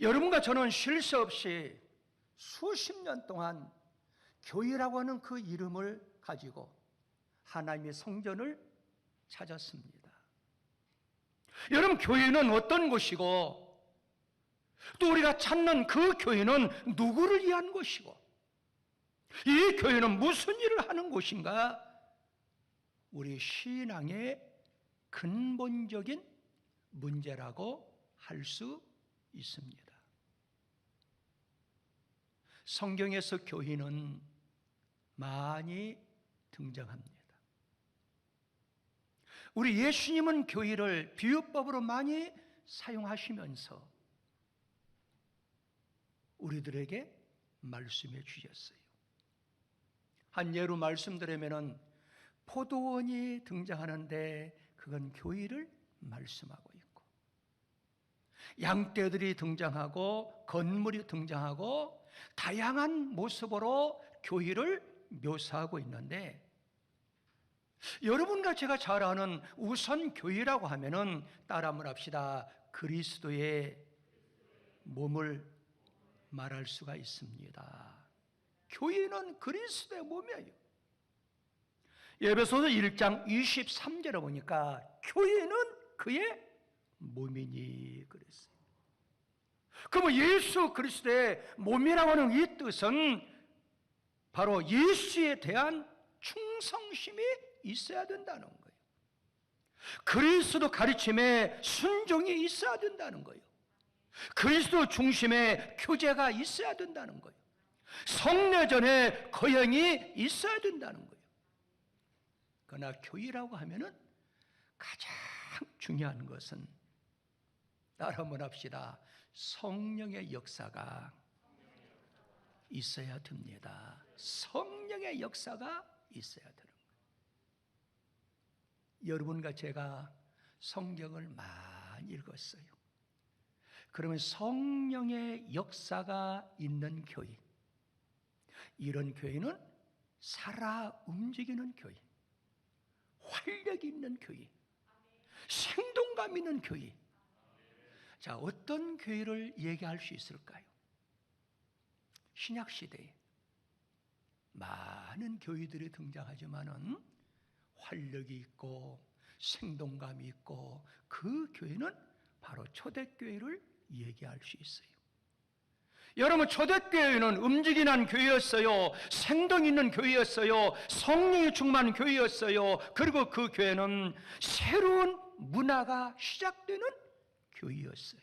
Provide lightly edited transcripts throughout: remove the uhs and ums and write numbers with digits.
여러분과 저는 쉴 새 없이 수십 년 동안 교회라고 하는 그 이름을 가지고 하나님의 성전을 찾았습니다. 여러분, 교회는 어떤 곳이고 또 우리가 찾는 그 교회는 누구를 위한 곳이고 이 교회는 무슨 일을 하는 곳인가? 우리 신앙의 근본적인 문제라고 할 수 있습니다. 성경에서 교회는 많이 등장합니다. 우리 예수님은 교회를 비유법으로 많이 사용하시면서 우리들에게 말씀해 주셨어요. 한 예로 말씀드리면은 포도원이 등장하는데 그건 교회를 말씀하고 있고, 양떼들이 등장하고 건물이 등장하고 다양한 모습으로 교회를 묘사하고 있는데, 여러분과 제가 잘 아는 우선 교회라고 하면은 따라 한번 합시다. 그리스도의 몸을 말할 수가 있습니다. 교회는 그리스도의 몸이에요. 에베소서 1장 23절에 보니까 교회는 그의 몸이니 그랬어요. 그러면 예수 그리스도의 몸이라고 하는 이 뜻은 바로 예수에 대한 충성심이 있어야 된다는 거예요. 그리스도 가르침에 순종이 있어야 된다는 거예요. 그리스도 중심의 교제가 있어야 된다는 거예요. 성례전에 거행이 있어야 된다는 거예요. 그러나 교회라고 하면은 가장 중요한 것은 따라 한번 합시다. 성령의 역사가 있어야 됩니다. 성령의 역사가 있어야 되는 거예요. 여러분과 제가 성경을 많이 읽었어요. 그러면 성령의 역사가 있는 교회, 이런 교회는 살아 움직이는 교회, 활력 있는 교회, 생동감 있는 교회. 자, 어떤 교회를 얘기할 수 있을까요? 신약시대에 많은 교회들이 등장하지만은 활력이 있고 생동감이 있고 그 교회는 바로 초대교회를 얘기할 수 있어요. 여러분, 초대교회는 움직이는 교회였어요. 생동 있는 교회였어요. 성령이 충만한 교회였어요. 그리고 그 교회는 새로운 문화가 시작되는 교회였어요.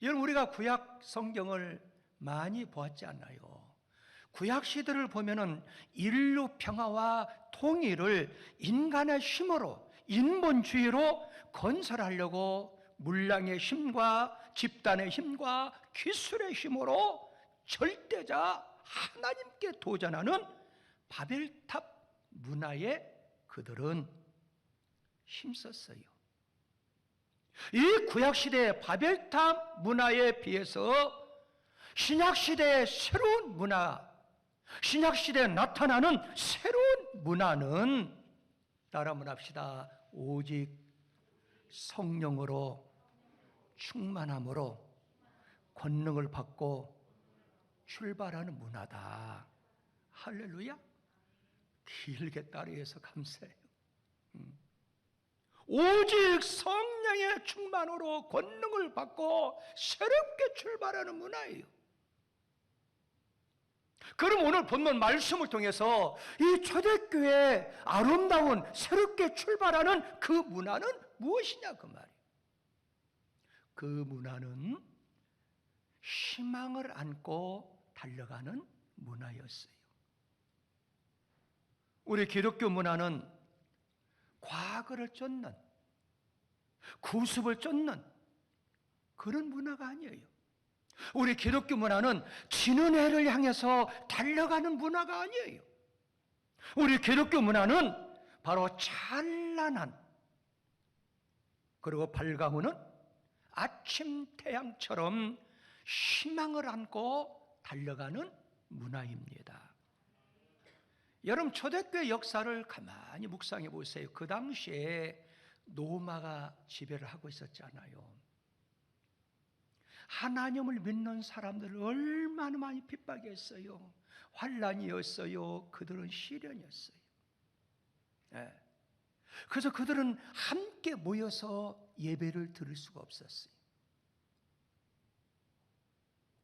여러분, 우리가 구약 성경을 많이 보았지 않나요? 구약 시대를 보면은 인류 평화와 통일을 인간의 힘으로, 인본주의로 건설하려고 물량의 힘과 집단의 힘과 기술의 힘으로 절대자 하나님께 도전하는 바벨탑 문화에 그들은 힘썼어요. 이 구약시대의 바벨탑 문화에 비해서 신약시대의 새로운 문화, 신약시대에 나타나는 새로운 문화는 따라 한번 합시다. 오직 성령으로 충만함으로 권능을 받고 출발하는 문화다. 할렐루야. 길게 따라해서 감사해요. 오직 성령의 충만으로 권능을 받고 새롭게 출발하는 문화예요. 그럼 오늘 본문 말씀을 통해서 이 초대교회의 아름다운 새롭게 출발하는 그 문화는 무엇이냐 그 말이에요. 그 문화는 희망을 안고 달려가는 문화였어요. 우리 기독교 문화는 과거를 쫓는, 구습을 쫓는 그런 문화가 아니에요. 우리 기독교 문화는 지는 해를 향해서 달려가는 문화가 아니에요. 우리 기독교 문화는 바로 찬란한, 그리고 밝아오는 아침 태양처럼 희망을 안고 달려가는 문화입니다. 여러분, 초대교회 역사를 가만히 묵상해 보세요. 그 당시에 로마가 지배를 하고 있었잖아요. 하나님을 믿는 사람들을 얼마나 많이 핍박했어요. 환난이었어요. 그들은 시련이었어요. 예. 그래서 그들은 함께 모여서 예배를 드릴 수가 없었어요.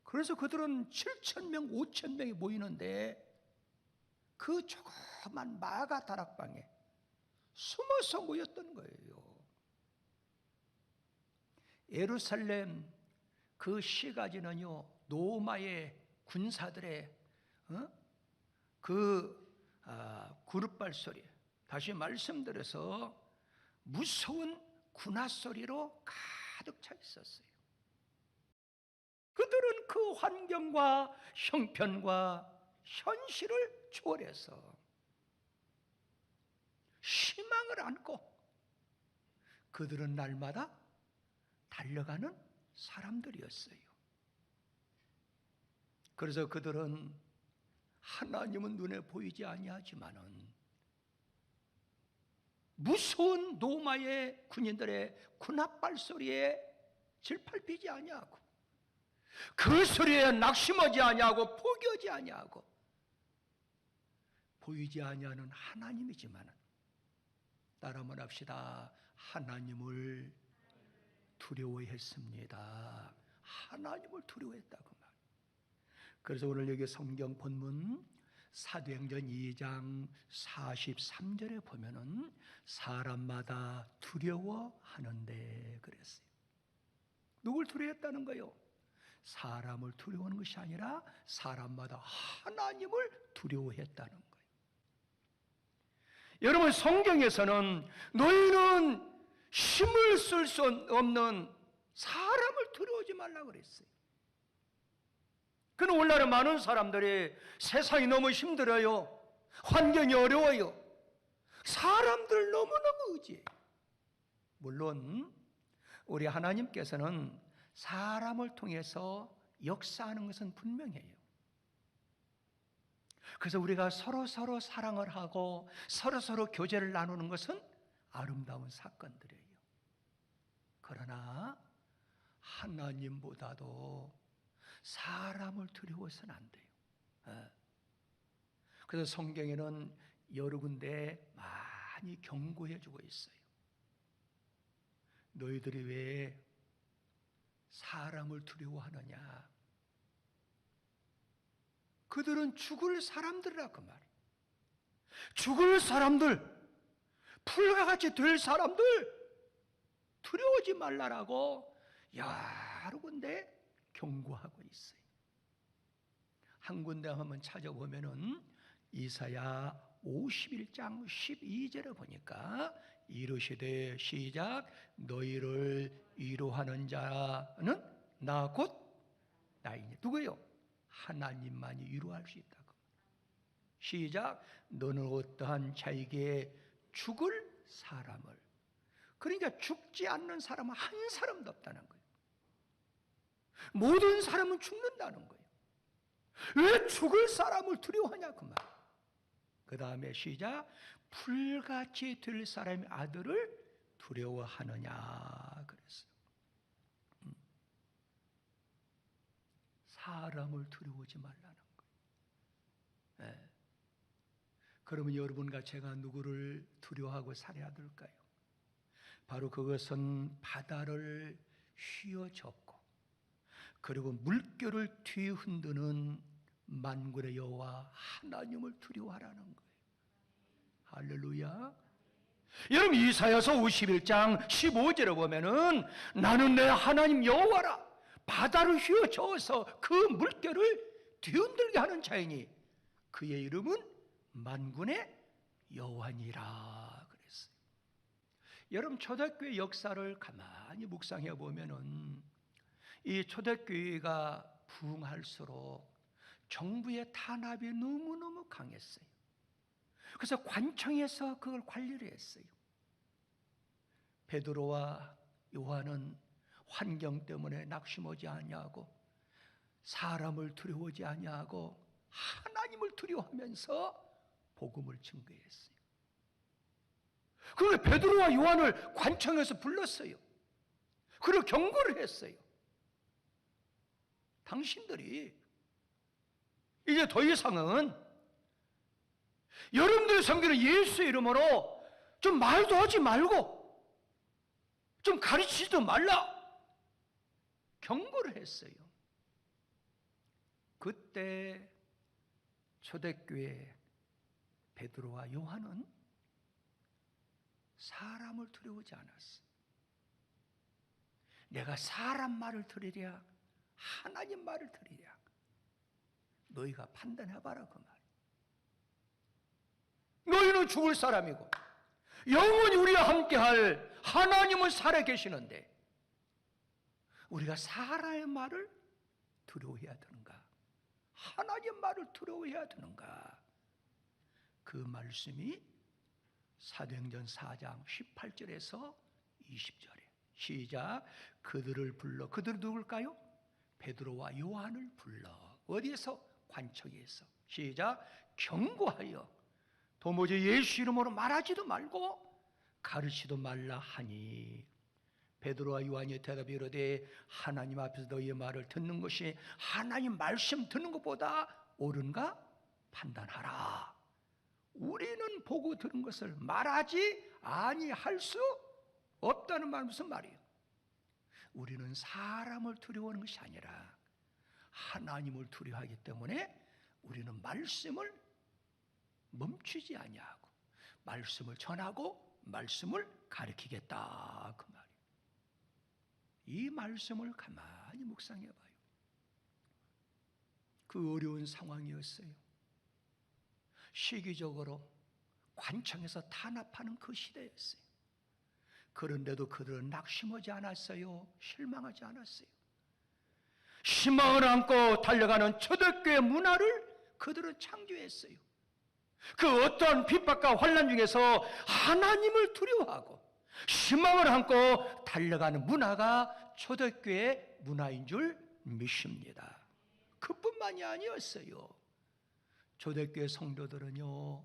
그래서 그들은 7,000명, 5,000명이 모이는데 그 조그만 마가 다락방에 숨어서 모였던 거예요. 예루살렘 그 시가지는요, 로마의 군사들의 구르발 소리, 다시 말씀드려서 무서운 군화 소리로 가득 차 있었어요. 그들은 그 환경과 형편과 현실을 초월해서 희망을 안고 그들은 날마다 달려가는 사람들이었어요. 그래서 그들은 하나님은 눈에 보이지 아니하지만은 무서운 로마의 군인들의 군합발 소리에 질팔피지 아니하고 그 소리에 낙심하지 아니하고 포기하지 아니하고 보이지 아니하는 하나님이지만은 따라 말합시다. 하나님을 두려워했습니다. 하나님을 두려워했다고 말. 그래서 오늘 여기 성경 본문 사도행전 2장 43절에 보면은 사람마다 두려워하는데 그랬어요. 누굴 두려워했다는 거요? 사람을 두려워하는 것이 아니라 사람마다 하나님을 두려워했다는 거예요. 여러분, 성경에서는 너희는 힘을 쓸 수 없는 사람을 두려워하지 말라고 그랬어요. 그는 오늘날 많은 사람들이 세상이 너무 힘들어요. 환경이 어려워요. 사람들 너무너무 의지해요. 물론 우리 하나님께서는 사람을 통해서 역사하는 것은 분명해요. 그래서 우리가 서로 사랑을 하고 서로 교제를 나누는 것은 아름다운 사건들이에요. 그러나 하나님보다도 사람을 두려워서는 안 돼요. 그래서 성경에는 여러 군데 많이 경고해 주고 있어요. 너희들이 왜 사람을 두려워하느냐? 그들은 죽을 사람들이라고 말이에요. 죽을 사람들, 풀과 같이 될 사람들 두려워하지 말라라고 여러 군데 경고하고 있어요. 한 군데 한번 찾아보면은 이사야 51장 12절에 보니까 이르시되 시작 너희를 위로하는 자는 나 곧 나이니. 누구예요? 하나님만이 위로할 수 있다고. 시작 너는 어떠한 자에게 죽을 사람을, 그러니까 죽지 않는 사람은 한 사람도 없다는 거예요. 모든 사람은 죽는다는 거예요. 왜 죽을 사람을 두려워하냐 그 말. 그 다음에 시작 풀같이 될 사람의 아들을 두려워하느냐 그랬어요. 사람을 두려워하지 말라는 거예요. 네. 그러면 여러분과 제가 누구를 두려워하고 살아야 될까요? 바로 그것은 바다를 휘어잡고 그리고 물결을 뒤흔드는 만군의 여호와 하나님을 두려워하라는 거예요. 할렐루야. 여러분 이사야서 51장 15절에 보면은 나는 내 하나님 여호와라 바다를 휘어저어서 그 물결을 뒤흔들게 하는 자이니 그의 이름은 만군의 여호와니라 그랬어요. 여러분 초대교회 역사를 가만히 묵상해 보면은 이 초대교회가 부흥할수록 정부의 탄압이 너무너무 강했어요. 그래서 관청에서 그걸 관리를 했어요. 베드로와 요한은 환경 때문에 낙심하지 아니하고 사람을 두려워하지 아니하고 하나님을 두려워하면서 복음을 증거했어요. 그리고 베드로와 요한을 관청에서 불렀어요. 그리고 경고를 했어요. 당신들이 이제 더 이상은 여러분들이 섬기는 예수의 이름으로 좀 말도 하지 말고 좀 가르치지도 말라 경고를 했어요. 그때 초대교회 베드로와 요한은 사람을 두려워하지 않았어. 내가 사람 말을 들으랴 하나님 말을 들으랴 너희가 판단해봐라 그 말. 너희는 죽을 사람이고 영원히 우리와 함께할 하나님은 살아계시는데 우리가 사람의 말을 두려워해야 되는가? 하나님 말을 두려워해야 되는가? 그 말씀이 사도행전 4장 18절에서 20절에 시작. 그들을 불러, 그들은 누굴까요? 베드로와 요한을 불러. 어디에서? 관청에서. 시작. 경고하여 도무지 예수 이름으로 말하지도 말고 가르치도 말라 하니 베드로와 요한이 대답이 이르되 하나님 앞에서 너희의 말을 듣는 것이 하나님 말씀 듣는 것보다 옳은가 판단하라. 우리는 보고 들은 것을 말하지 아니할 수 없다는 말 무슨 말이에요? 우리는 사람을 두려워하는 것이 아니라 하나님을 두려워하기 때문에 우리는 말씀을 멈추지 아니하고 말씀을 전하고 말씀을 가르치겠다 그 말이에요. 이 말씀을 가만히 묵상해 봐요. 그 어려운 상황이었어요. 시기적으로 관청에서 탄압하는 그 시대였어요. 그런데도 그들은 낙심하지 않았어요. 실망하지 않았어요. 희망을 안고 달려가는 초대교회 문화를 그들은 창조했어요. 그 어떠한 핍박과 환난 중에서 하나님을 두려워하고 희망을 안고 달려가는 문화가 초대교회 문화인 줄 믿습니다. 그뿐만이 아니었어요. 초대교회 성도들은요,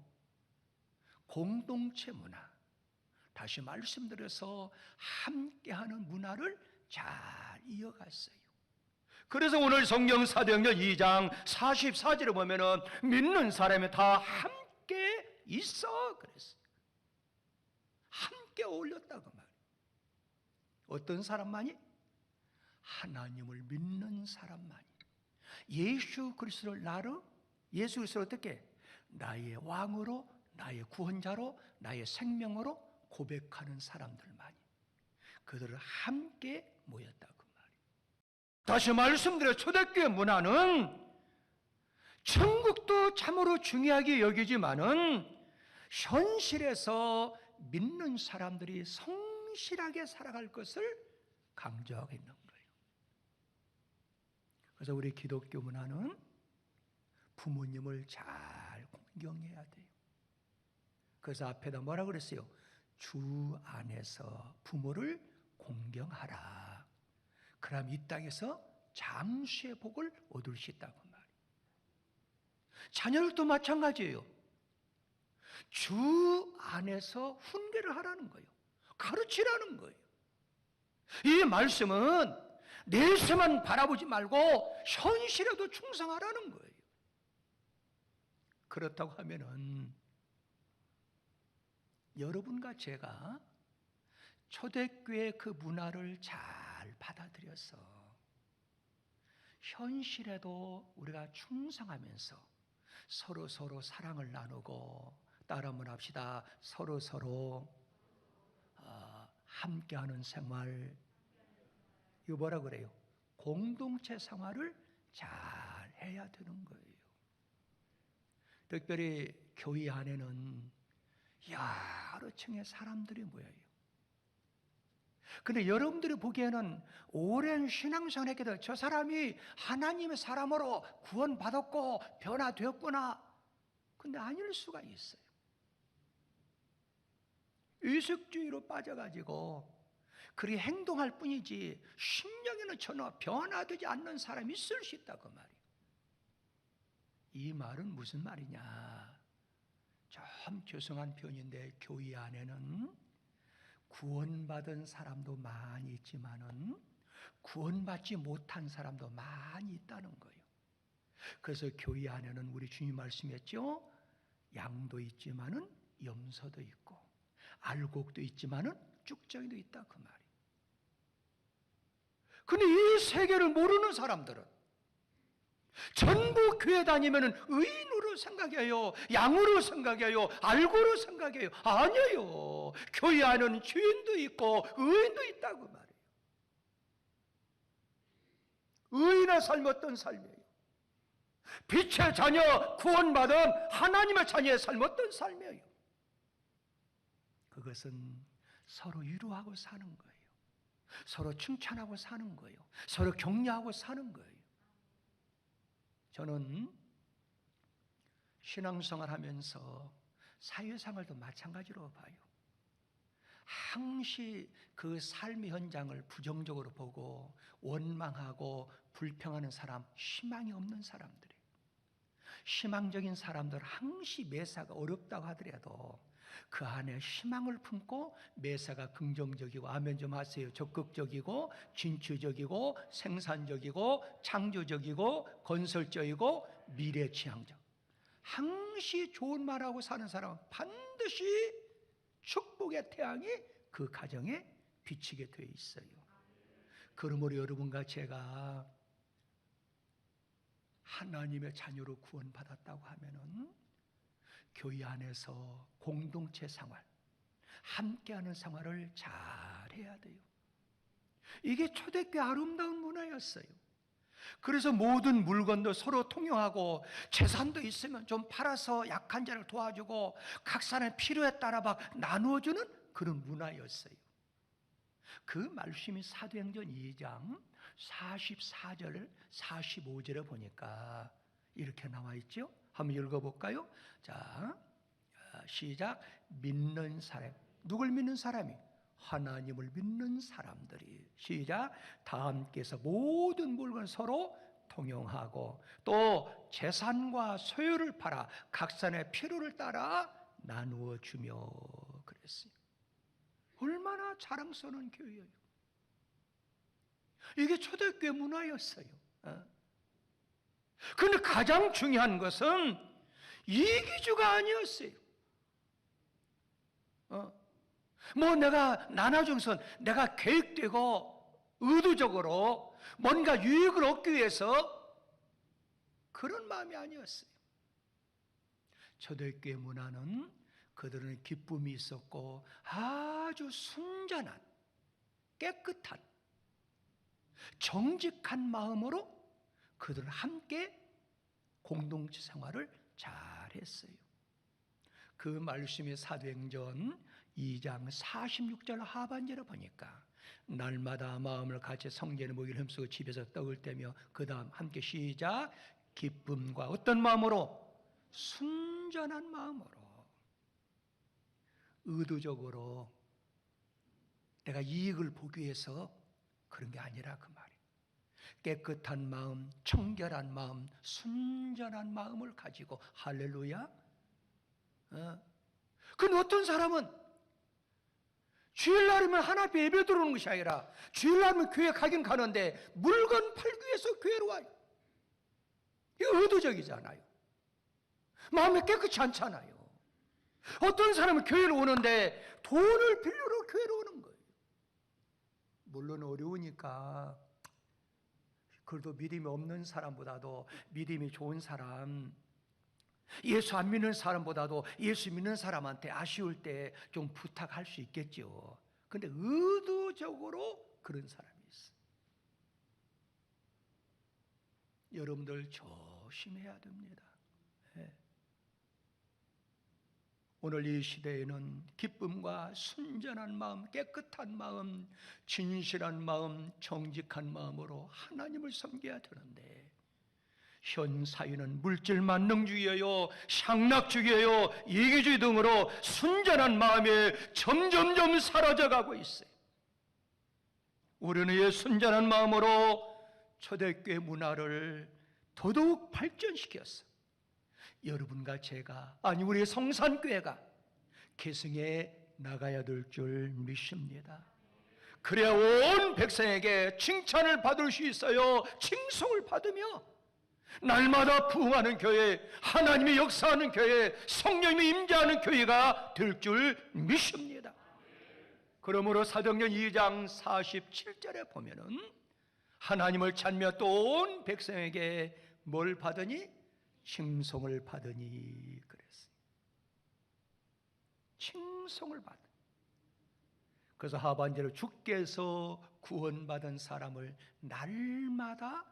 공동체 문화, 다시 말씀드려서 함께하는 문화를 잘 이어갔어요. 그래서 오늘 성경 사도행전 2장 44절에 보면은 믿는 사람이 다 함께 있어 그랬어요. 함께 어울렸다고 말이에요. 어떤 사람만이? 하나님을 믿는 사람만이. 예수 그리스도를 예수 그리스도를 어떻게? 나의 왕으로, 나의 구원자로, 나의 생명으로 고백하는 사람들만이. 그들을 함께 모였다고 말이에요. 다시 말씀드려 초대교회 문화는 천국도 참으로 중요하게 여기지만은 현실에서 믿는 사람들이 성실하게 살아갈 것을 강조하고 있는 거예요. 그래서 우리 기독교 문화는 부모님을 잘 공경해야 돼요. 그래서 앞에다 뭐라 그랬어요? 주 안에서 부모를 공경하라. 그럼 이 땅에서 장수의 복을 얻을 수 있다고 말이에요. 자녀들도 마찬가지예요. 주 안에서 훈계를 하라는 거예요. 가르치라는 거예요. 이 말씀은 내세만 바라보지 말고 현실에도 충성하라는 거예요. 그렇다고 하면은 여러분과 제가 초대교회 그 문화를 잘 받아들여서 현실에도 우리가 충성하면서 서로 사랑을 나누고 따라 한번 합시다. 서로 함께하는 생활. 이거 뭐라 그래요? 공동체 생활을 잘 해야 되는 거예요. 특별히 교회 안에는 여러 층의 사람들이 모여요. 근데 여러분들이 보기에는 오랜 신앙생활 했기도 저 사람이 하나님의 사람으로 구원받았고 변화되었구나. 근데 아닐 수가 있어요. 의식주의로 빠져가지고 그리 행동할 뿐이지 심령에는 전혀 변화되지 않는 사람이 있을 수 있다고 말이에요. 이 말은 무슨 말이냐? 좀 죄송한 표현인데 교회 안에는 구원받은 사람도 많이 있지만은 구원받지 못한 사람도 많이 있다는 거예요. 그래서 교회 안에는 우리 주님 말씀했죠. 양도 있지만은 염소도 있고 알곡도 있지만은 쭉정이도 있다 그 말이에요. 근데 이 세계를 모르는 사람들은 전부 교회 다니면은 의인으로 생각해요. 양으로 생각해요. 알고로 생각해요. 아니에요. 교회 안에는 죄인도 있고 의인도 있다고 말이에요. 의인의 삶 어떤 삶이에요? 빛의 자녀 구원받은 하나님의 자녀의 삶 어떤 삶이에요? 그것은 서로 위로하고 사는 거예요. 서로 칭찬하고 사는 거예요. 서로 격려하고 사는 거예요. 저는 신앙생활 하면서 사회생활도 마찬가지로 봐요. 항시 그 삶의 현장을 부정적으로 보고 원망하고 불평하는 사람, 희망이 없는 사람들이에요. 희망적인 사람들 항시 매사가 어렵다고 하더라도 그 안에 희망을 품고 매사가 긍정적이고, 아멘 좀 하세요. 적극적이고 진취적이고 생산적이고 창조적이고 건설적이고 미래지향적, 항시 좋은 말하고 사는 사람은 반드시 축복의 태양이 그 가정에 비치게 돼 있어요. 그러므로 여러분과 제가 하나님의 자녀로 구원받았다고 하면은 교회 안에서 공동체 생활, 함께하는 생활을 잘해야 돼요. 이게 초대교회 아름다운 문화였어요. 그래서 모든 물건도 서로 통용하고 재산도 있으면 좀 팔아서 약한 자를 도와주고 각 사람의 필요에 따라 막 나누어주는 그런 문화였어요. 그 말씀이 사도행전 2장 44절 45절에 보니까 이렇게 나와 있죠. 한번 읽어볼까요? 자, 시작. 믿는 사람, 누굴 믿는 사람이? 하나님을 믿는 사람들이. 시작. 다 함께해서 모든 물건 서로 통용하고 또 재산과 소유를 팔아 각 사람의 필요를 따라 나누어 주며 그랬어요. 얼마나 자랑스러운 교회예요. 이게 초대교회 문화였어요. 그런데 가장 중요한 것은 이기주가 아니었어요. 뭐 내가 나눠준선 내가 계획되고 의도적으로 뭔가 유익을 얻기 위해서 그런 마음이 아니었어요. 초대교회 문화는 그들은 기쁨이 있었고 아주 순전한 깨끗한 정직한 마음으로 그들은 함께 공동체 생활을 잘했어요. 그 말씀이 사도행전 2장 46절 하반절에 보니까 날마다 마음을 같이 성전에 모이를 흠쓰고 집에서 떡을 떼며 그 다음 함께 시작. 기쁨과 어떤 마음으로? 순전한 마음으로, 의도적으로 내가 이익을 보기 위해서 그런 게 아니라 그 말이에요. 깨끗한 마음, 청결한 마음, 순전한 마음을 가지고 할렐루야. 근데 어떤 사람은 주일날이면 하나님 예배 들어오는 것이 아니라 주일날이면 교회 가긴 가는데 물건 팔기 위해서 교회로 와요. 이거 의도적이잖아요. 마음이 깨끗이 않잖아요. 어떤 사람은 교회를 오는데 돈을 빌려로 교회로 오는 거예요. 물론 어려우니까 그래도 믿음이 없는 사람보다도 믿음이 좋은 사람, 예수 안 믿는 사람보다도 예수 믿는 사람한테 아쉬울 때 좀 부탁할 수 있겠죠. 그런데 의도적으로 그런 사람이 있어요. 여러분들 조심해야 됩니다. 네. 오늘 이 시대에는 기쁨과 순전한 마음, 깨끗한 마음, 진실한 마음, 정직한 마음으로 하나님을 섬겨야 되는데 현 사회는 물질 만능주의예요, 향락주의예요, 이기주의 등으로 순전한 마음이 점점점 사라져가고 있어요. 우리는 이 순전한 마음으로 초대교회 문화를 더더욱 발전시켰어. 여러분과 제가, 아니 우리 성산교회가 계승해 나가야 될 줄 믿습니다. 그래야 온 백성에게 칭찬을 받을 수 있어요. 칭송을 받으며 날마다 부흥하는 교회, 하나님이 역사하는 교회, 성령님이 임재하는 교회가 될 줄 믿습니다. 그러므로 사도행전 2장 47절에 보면은 하나님을 찬미하며 또 온 백성에게 뭘 받으니? 칭송을 받으니 그랬어요. 칭송을 받으니. 그래서 하반절에 주께서 구원받은 사람을 날마다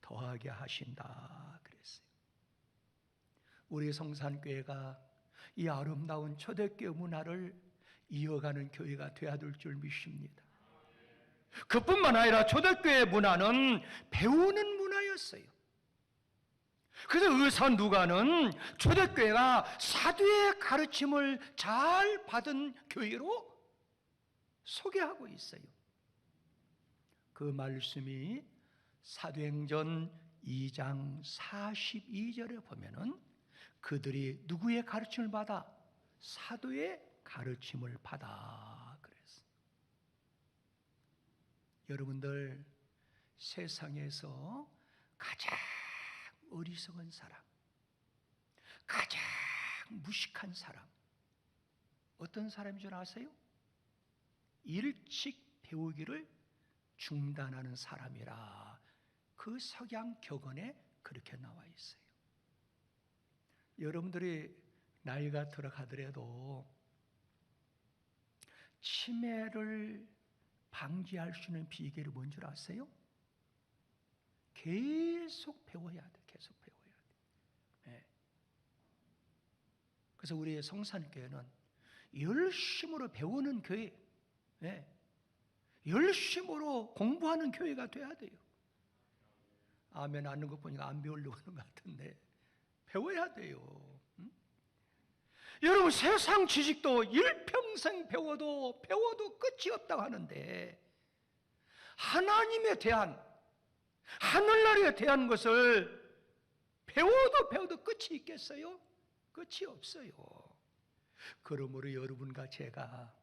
더하게 하신다 그랬어요. 우리 성산교회가 이 아름다운 초대교회 문화를 이어가는 교회가 되어야 될 줄 믿습니다. 그뿐만 아니라 초대교회 문화는 배우는 문화였어요. 그래서 의사 누가는 초대교회가 사도의 가르침을 잘 받은 교회로 소개하고 있어요. 그 말씀이 사도행전 2장 42절에 보면은 그들이 누구의 가르침을 받아? 사도의 가르침을 받아 그랬어요. 여러분들, 세상에서 가장 어리석은 사람, 가장 무식한 사람 어떤 사람인 줄 아세요? 일찍 배우기를 중단하는 사람이라 그 석양 격언에 그렇게 나와 있어요. 여러분들이 나이가 들어가더라도 치매를 방지할 수 있는 비결이 뭔 줄 아세요? 계속 배워야 돼. 계속 배워야 돼. 네. 그래서 우리의 성산교회는 열심으로 배우는 교회, 네. 열심으로 공부하는 교회가 돼야 돼요. 아멘 하는 것 보니까 안 배우려고 하는 것 같은데 배워야 돼요. 응? 여러분, 세상 지식도 일평생 배워도 끝이 없다고 하는데 하나님에 대한, 하늘나라에 대한 것을 배워도 끝이 있겠어요? 끝이 없어요. 그러므로 여러분과 제가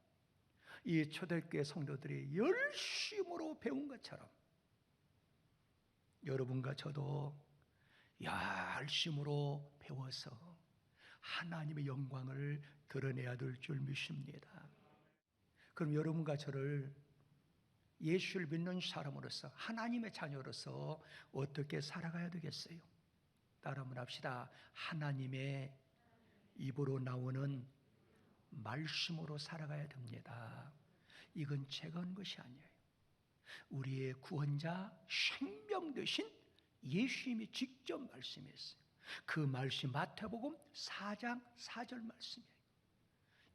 이 초대교회 성도들이 열심으로 배운 것처럼 여러분과 저도 열심으로 배워서 하나님의 영광을 드러내야 될 줄 믿습니다. 그럼 여러분과 저를 예수를 믿는 사람으로서, 하나님의 자녀로서 어떻게 살아가야 되겠어요? 따라 한번 합시다. 하나님의 입으로 나오는 말씀으로 살아가야 됩니다. 이건 제가 한 것이 아니에요. 우리의 구원자, 생명 되신 예수님이 직접 말씀했어요. 그 말씀 마태복음 4장 4절 말씀이에요.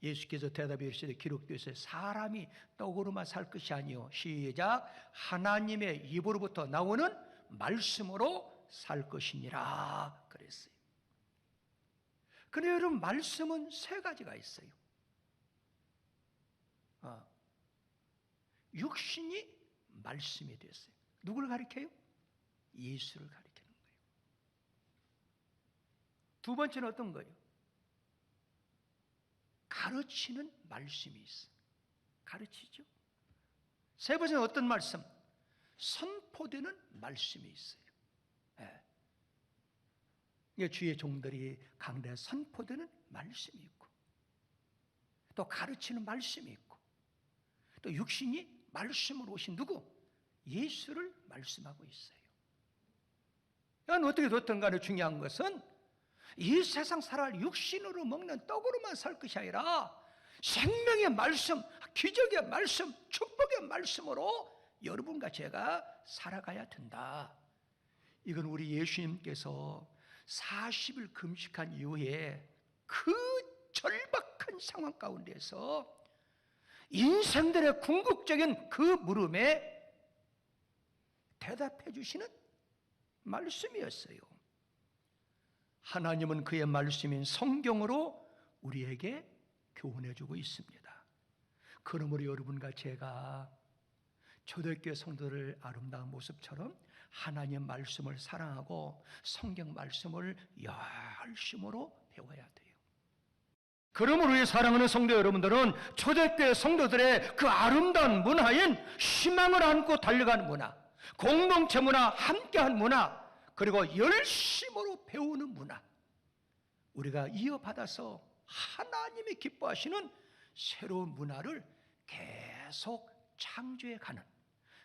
예수께서 대답해 이르시되 기록되어 있어요. 사람이 떡으로만 살 것이 아니요, 시작, 하나님의 입으로부터 나오는 말씀으로 살 것이니라 그랬어요. 그런데 여러분, 말씀은 세 가지가 있어요. 육신이 말씀이 됐어요. 누구를 가리켜요? 예수를 가리키는 거예요. 두 번째는 어떤 거예요? 가르치는 말씀이 있어요. 가르치죠. 세 번째는 어떤 말씀? 선포되는 말씀이 있어요. 주의 종들이 강대에 선포되는 말씀이 있고, 또 가르치는 말씀이 있고, 또 육신이 말씀으로 오신 누구? 예수를 말씀하고 있어요. 이건 어떻게 됐든 간에 중요한 것은 이 세상 살아갈 육신으로 먹는 떡으로만 살 것이 아니라 생명의 말씀, 기적의 말씀, 축복의 말씀으로 여러분과 제가 살아가야 된다. 이건 우리 예수님께서 40일 금식한 이후에 그 절박한 상황 가운데서 인생들의 궁극적인 그 물음에 대답해 주시는 말씀이었어요. 하나님은 그의 말씀인 성경으로 우리에게 교훈해 주고 있습니다. 그러므로 여러분과 제가 초대교회 성도들 아름다운 모습처럼 하나님의 말씀을 사랑하고 성경 말씀을 열심으로 배워야 돼요. 그러므로 이 사랑하는 성도 여러분들은 초대교회 성도들의 그 아름다운 문화인 희망을 안고 달려가는 문화, 공동체 문화, 함께한 문화, 그리고 열심으로 배우는 문화, 우리가 이어받아서 하나님이 기뻐하시는 새로운 문화를 계속 창조해가는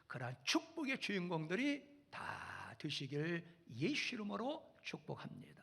그러한 축복의 주인공들이 다 되시길 예수 이름으로 축복합니다.